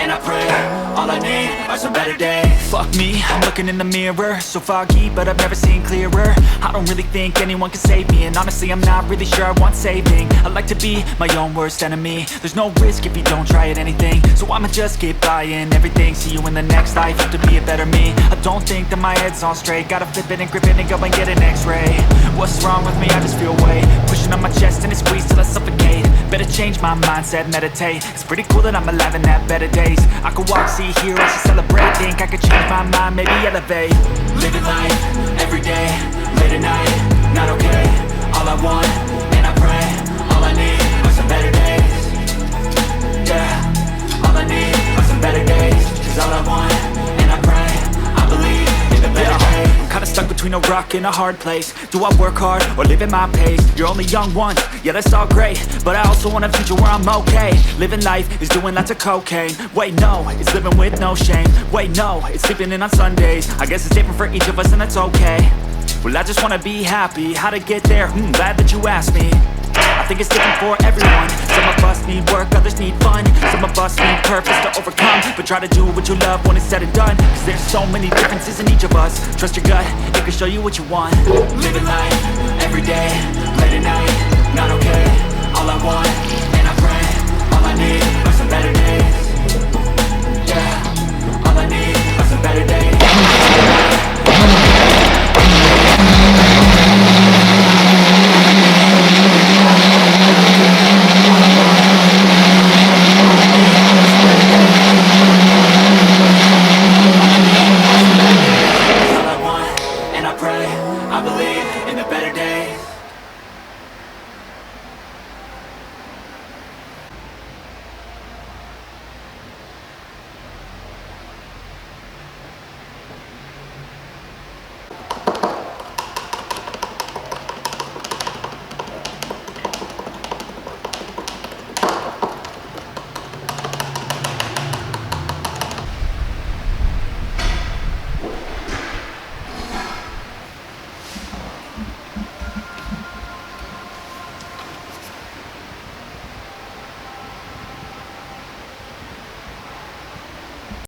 and I pray. All I need are some better days. Fuck me, I'm looking in the mirror, so foggy, but I've never seen clearer. I don't really think anyone can save me, and honestly I'm not really sure I want saving. I like to be my own worst enemy. There's no risk if you don't try at anything, so I'ma just keep buying everything. See you in the next life, have to be a better me. I don't think that my head's on straight, gotta flip it and grip it and go and get an x-ray. What's wrong with me? I just feel weight pushing on my chest and it squeezes till I suffocate. Better change my mindset, meditate. It's pretty cool that I'm alive and have better days. I could walk, see, hear, I should celebrate. Think I could change my mind, maybe elevate. Living life, everyday, late at night, not okay. All I want, and I pray, all I need are some better days. Yeah, all I need are some better days. 'Cause all I want, and I pray, I believe in the better days. I'm kinda stuck between a rock and a hard place. Do I work hard or live at my pace? You're only young once, yeah that's all great, but I also want a future where I'm okay. Living life is doing lots of cocaine. Wait no, it's living with no shame. Wait no, it's sleeping in on Sundays. I guess it's different for each of us and that's okay. Well I just wanna be happy, how to get there? Glad that you asked me. I think it's different for everyone. Some of us need work, others need fun. Some of us need purpose to overcome. But try to do what you love when it's said and done, 'cause there's so many differences in each of us. Trust your gut, it can show you what you want. Living life, everyday, late at night, not okay. All I want, and I pray, all I need are some better days.